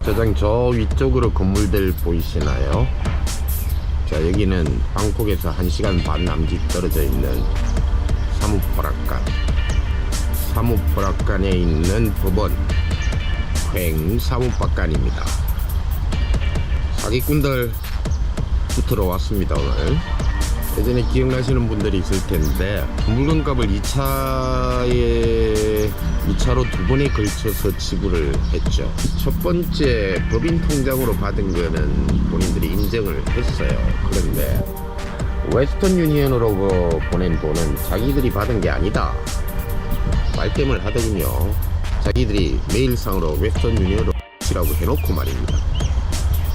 저장 저 위쪽으로 건물들 보이시나요? 자, 여기는 방콕에서 1시간 반 남짓 떨어져 있는 사무프라칸에 있는 법원 횡사무박간입니다. 사기꾼들 붙으러 왔습니다. 오늘 예전에 기억나시는 분들이 있을 텐데 물건값을 2차로 두 번에 걸쳐서 지불을 했죠. 첫 번째 법인 통장으로 받은 거는 본인들이 인정을 했어요. 그런데 웨스턴 유니언으로 보낸 돈은 자기들이 받은 게 아니다 말tem을 하더군요. 자기들이 메일상으로 웨스턴 유니언으로 라고 해놓고 말입니다.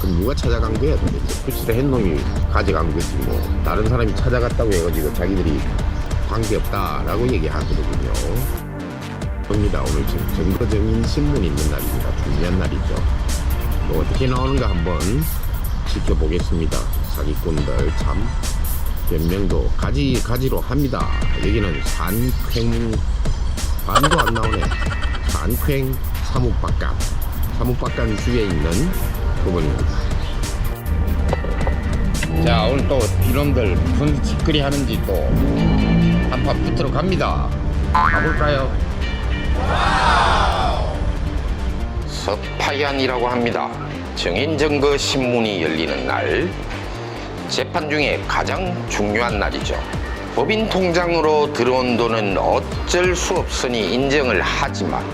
그럼 누가 찾아간 거야 도대체? 푸시를 한 놈이 가져간 거지 뭐. 다른 사람이 찾아갔다고 해가지고 자기들이 관계없다라고 얘기하거든요. 봅니다. 오늘 지금 증거증인 신문이 있는 날입니다. 중요한 날이죠. 뭐 어떻게 나오는가 한번 지켜보겠습니다. 사기꾼들 참 변명도 가지로 합니다. 여기는 반도 안 나오네. 산쾌 사무박간 주위에 있는 부분입니다. 자, 오늘 또 이놈들 무슨 짓거리 하는지 또 한판 붙으러 갑니다. 가볼까요? 서파얀이라고 합니다. 증인증거 신문이 열리는 날, 재판 중에 가장 중요한 날이죠. 법인 통장으로 들어온 돈은 어쩔 수 없으니 인정을 하지만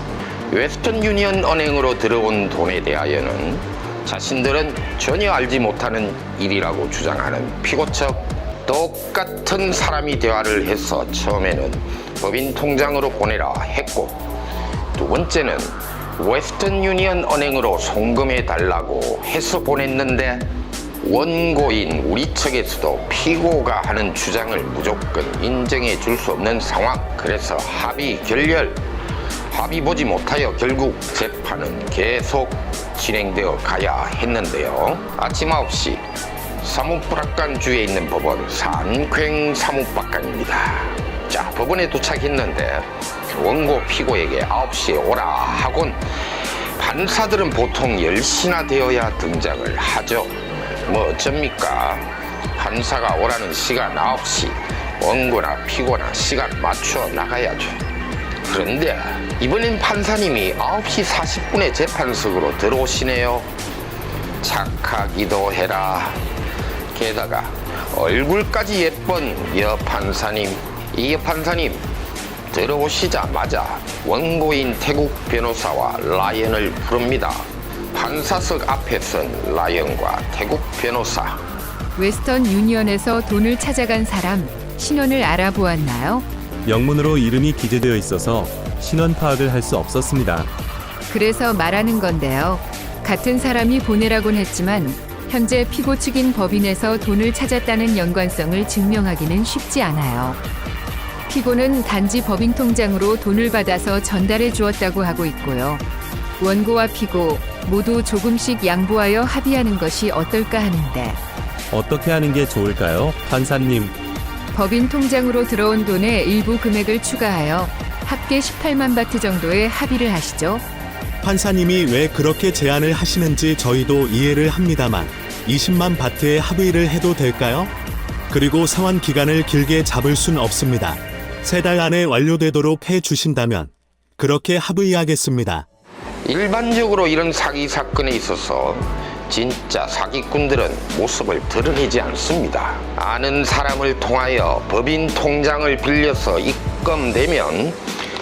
웨스턴 유니언 은행으로 들어온 돈에 대하여는 자신들은 전혀 알지 못하는 일이라고 주장하는 피고 측 똑같은 사람이 대화를 해서 처음에는 법인 통장으로 보내라 했고, 두 번째는 웨스턴 유니언 은행으로 송금해 달라고 해서 보냈는데 원고인 우리 측에서도 피고가 하는 주장을 무조건 인정해 줄 수 없는 상황. 그래서 합의 보지 못하여 결국 재판은 계속 진행되어 가야 했는데요. 아침 9시 사무프라칸 주에 있는 법원 산쾌 사무박간입니다. 자, 법원에 도착했는데 원고 피고에게 9시에 오라 하곤 판사들은 보통 10시나 되어야 등장을 하죠. 뭐 어쩝니까? 판사가 오라는 시간 9시, 원고나 피고나 시간 맞춰 나가야죠. 그런데 이번엔 판사님이 9시 40분에 재판석으로 들어오시네요. 착하기도 해라. 게다가 얼굴까지 예쁜 여판사님. 이 여판사님 들어오시자마자 원고인 태국 변호사와 라이언을 부릅니다. 판사석 앞에 선 라이언과 태국 변호사. 웨스턴 유니언에서 돈을 찾아간 사람 신원을 알아보았나요? 영문으로 이름이 기재되어 있어서 신원 파악을 할 수 없었습니다. 그래서 말하는 건데요. 같은 사람이 보내라곤 했지만 현재 피고 측인 법인에서 돈을 찾았다는 연관성을 증명하기는 쉽지 않아요. 피고는 단지 법인 통장으로 돈을 받아서 전달해 주었다고 하고 있고요. 원고와 피고 모두 조금씩 양보하여 합의하는 것이 어떨까 하는데, 어떻게 하는 게 좋을까요, 판사님? 법인 통장으로 들어온 돈의 일부 금액을 추가하여 합계 18만 바트 정도의 합의를 하시죠. 판사님이 왜 그렇게 제안을 하시는지 저희도 이해를 합니다만 20만 바트의 합의를 해도 될까요? 그리고 상환 기간을 길게 잡을 순 없습니다. 3달 안에 완료되도록 해주신다면 그렇게 합의하겠습니다. 일반적으로 이런 사기 사건에 있어서 진짜 사기꾼들은 모습을 드러내지 않습니다. 아는 사람을 통하여 법인 통장을 빌려서 입금되면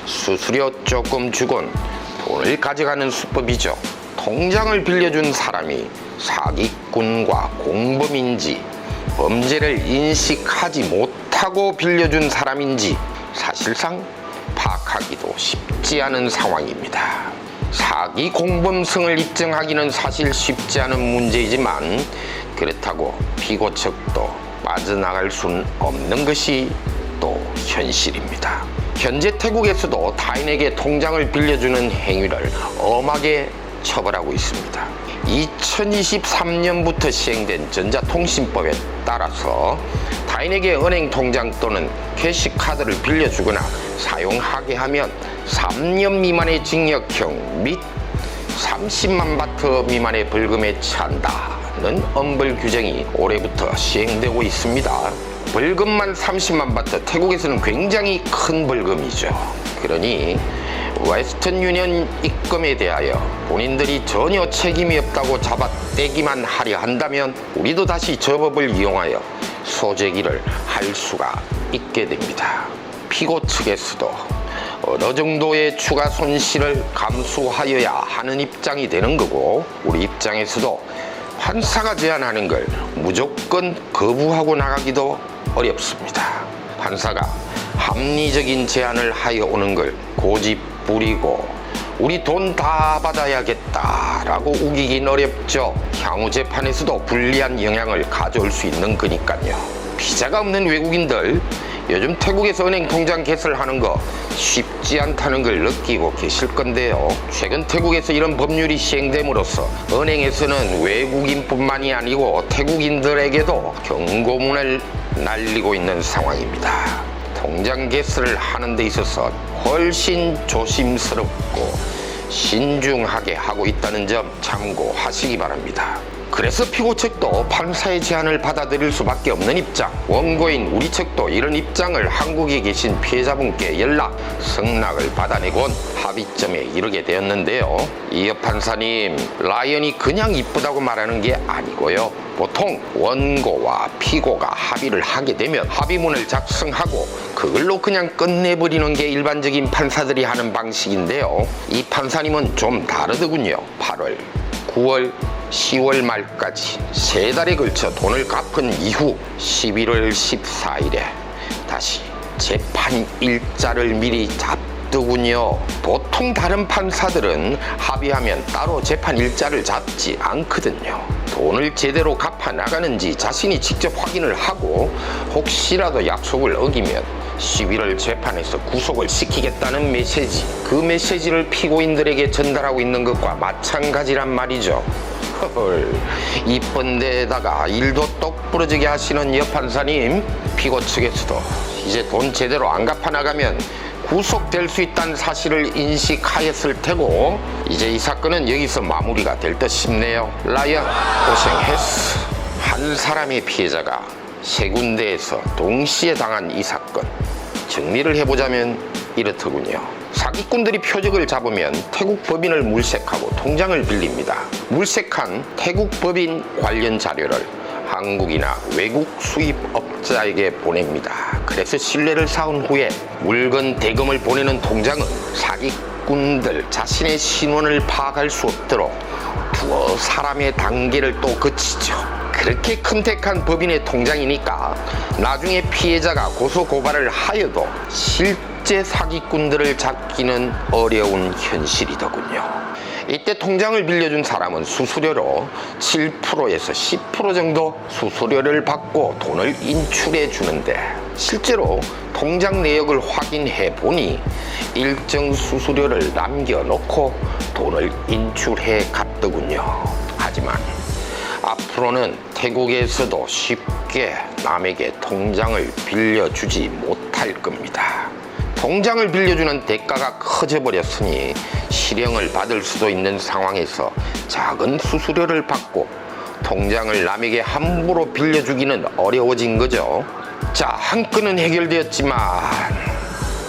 수수료 조금 주곤 돈을 가져가는 수법이죠. 통장을 빌려준 사람이 사기꾼과 공범인지 범죄를 인식하지 못하고 빌려준 사람인지 사실상 파악하기도 쉽지 않은 상황입니다. 사기 공범성을 입증하기는 사실 쉽지 않은 문제이지만 그렇다고 피고 측도 빠져나갈 수는 없는 것이 또 현실입니다. 현재 태국에서도 타인에게 통장을 빌려주는 행위를 엄하게 처벌하고 있습니다. 2023년부터 시행된 전자통신법에 따라서 타인에게 은행 통장 또는 캐시카드를 빌려주거나 사용하게 하면 3년 미만의 징역형 및 30만 바트 미만의 벌금에 처한다는 엄벌 규정이 올해부터 시행되고 있습니다. 벌금만 30만 바트, 태국에서는 굉장히 큰 벌금이죠. 그러니 웨스턴 유니언 입금에 대하여 본인들이 전혀 책임이 없다고 잡아떼기만 하려 한다면 우리도 다시 저 법을 이용하여 소재기를 할 수가 있게 됩니다. 피고 측에서도 어느 정도의 추가 손실을 감수하여야 하는 입장이 되는 거고, 우리 입장에서도 판사가 제안하는 걸 무조건 거부하고 나가기도 어렵습니다. 판사가 합리적인 제안을 하여 오는 걸 고집 부리고 우리 돈 다 받아야겠다라고 우기긴 어렵죠. 향후 재판에서도 불리한 영향을 가져올 수 있는 거니까요. 비자가 없는 외국인들, 요즘 태국에서 은행 통장 개설하는 거 쉽지 않다는 걸 느끼고 계실 건데요. 최근 태국에서 이런 법률이 시행됨으로써 은행에서는 외국인뿐만이 아니고 태국인들에게도 경고문을 날리고 있는 상황입니다. 통장 개설을 하는 데 있어서 훨씬 조심스럽고 신중하게 하고 있다는 점 참고하시기 바랍니다. 그래서 피고 측도 판사의 제안을 받아들일 수밖에 없는 입장, 원고인 우리 측도 이런 입장을 한국에 계신 피해자분께 연락, 승낙을 받아내곤 합의점에 이르게 되었는데요. 이어 판사님, 라이언이 그냥 이쁘다고 말하는 게 아니고요. 보통 원고와 피고가 합의를 하게 되면 합의문을 작성하고 그걸로 그냥 끝내버리는 게 일반적인 판사들이 하는 방식인데요. 이 판사님은 좀 다르더군요. 8월, 9월, 10월 말까지 3달에 걸쳐 돈을 갚은 이후 11월 14일에 다시 재판 일자를 미리 잡더군요. 보통 다른 판사들은 합의하면 따로 재판 일자를 잡지 않거든요. 돈을 제대로 갚아 나가는지 자신이 직접 확인을 하고 혹시라도 약속을 어기면 11월 재판에서 구속을 시키겠다는 메시지, 그 메시지를 피고인들에게 전달하고 있는 것과 마찬가지란 말이죠. 헐, 이쁜 데다가 일도 똑부러지게 하시는 여판사님, 피고 측에서도 이제 돈 제대로 안 갚아 나가면 구속될 수 있다는 사실을 인식하였을 테고, 이제 이 사건은 여기서 마무리가 될 듯 싶네요. 라이언, 고생했어. 한 사람의 피해자가 3군데에서 동시에 당한 이 사건, 정리를 해보자면 이렇더군요. 사기꾼들이 표적을 잡으면 태국 법인을 물색하고 통장을 빌립니다. 물색한 태국 법인 관련 자료를 한국이나 외국 수입업자에게 보냅니다. 그래서 신뢰를 쌓은 후에 물건 대금을 보내는 통장은 사기꾼들 자신의 신원을 파악할 수 없도록 두어 사람의 단계를 또 거치죠. 그렇게 컨택한 법인의 통장이니까 나중에 피해자가 고소고발을 하여도 실제 사기꾼들을 잡기는 어려운 현실이더군요. 이때 통장을 빌려준 사람은 수수료로 7%에서 10% 정도 수수료를 받고 돈을 인출해 주는데, 실제로 통장 내역을 확인해 보니 일정 수수료를 남겨놓고 돈을 인출해 갔더군요. 하지만 앞으로는 태국에서도 쉽게 남에게 통장을 빌려주지 못할 겁니다. 통장을 빌려주는 대가가 커져버렸으니 실형을 받을 수도 있는 상황에서 작은 수수료를 받고 통장을 남에게 함부로 빌려주기는 어려워진 거죠. 자, 한 건은 해결되었지만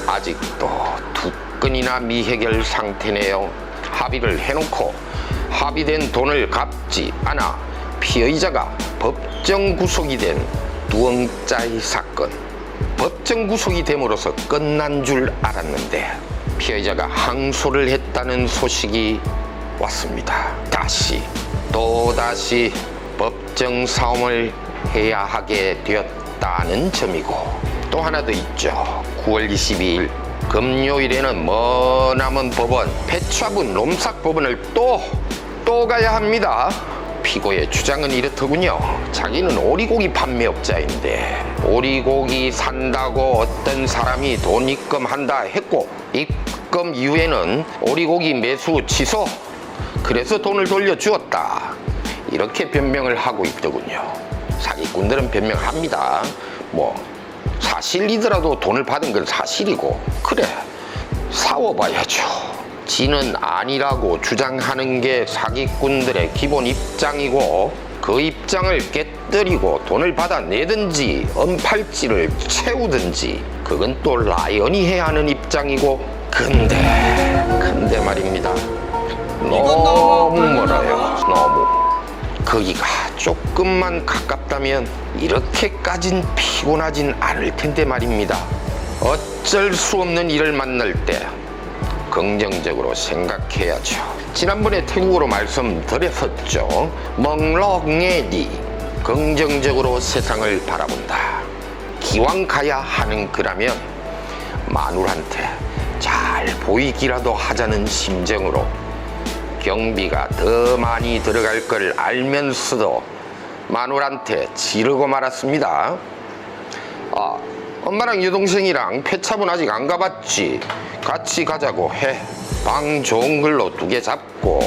아직도 2건이나 미해결 상태네요. 합의를 해놓고 합의된 돈을 갚지 않아 피의자가 법정 구속이 된 두엉짜이 사건, 법정 구속이 됨으로써 끝난 줄 알았는데 피의자가 항소를 했다는 소식이 왔습니다. 또다시 법정 싸움을 해야 하게 되었다는 점이고, 또 하나 더 있죠. 9월 22일 금요일에는 머나먼 법원, 페차분 롬삭 법원을 또 가야 합니다. 피고의 주장은 이렇더군요. 자기는 오리고기 판매업자인데 오리고기 산다고 어떤 사람이 돈 입금한다 했고, 입금 이후에는 오리고기 매수 취소, 그래서 돈을 돌려주었다, 이렇게 변명을 하고 있더군요. 사기꾼들은 변명합니다. 사실이더라도 돈을 받은 건 사실이고, 그래, 싸워봐야죠. 지는 아니라고 주장하는 게 사기꾼들의 기본 입장이고, 그 입장을 깨뜨리고 돈을 받아내든지 언팔찌를 채우든지 그건 또 라이언이 해야 하는 입장이고. 근데 말입니다, 너무 멀어요. 너무. 거기가 조금만 가깝다면 이렇게까진 피곤하진 않을 텐데 말입니다. 어쩔 수 없는 일을 만날 때 긍정적으로 생각해야죠. 지난번에 태국어로 말씀드렸었죠. 멍럭네디, 긍정적으로 세상을 바라본다. 기왕 가야 하는 거라면 마누라한테 잘 보이기라도 하자는 심정으로, 경비가 더 많이 들어갈 걸 알면서도 마누라한테 지르고 말았습니다. 아, 엄마랑 여동생이랑 폐차분 아직 안 가봤지? 같이 가자고 해. 방 좋은 걸로 2개 잡고,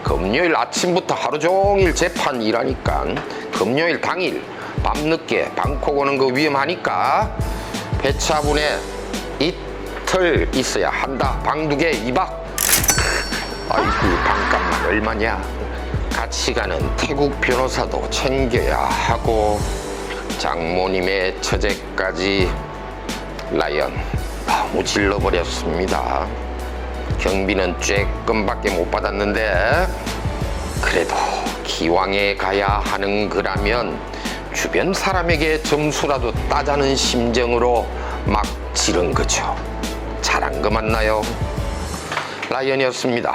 금요일 아침부터 하루 종일 재판 일하니까 금요일 당일 밤늦게 방콕 오는 거 위험하니까 폐차분에 이틀 있어야 한다. 방 2개 2박. 아이고, 방값만 얼마냐? 같이 가는 태국 변호사도 챙겨야 하고, 장모님의 처제까지. 라이언 너무 질러버렸습니다. 경비는 쬐끔밖에 못 받았는데, 그래도 기왕에 가야 하는 거라면 주변 사람에게 점수라도 따자는 심정으로 막 지른 거죠. 잘한 거 맞나요? 라이언이었습니다.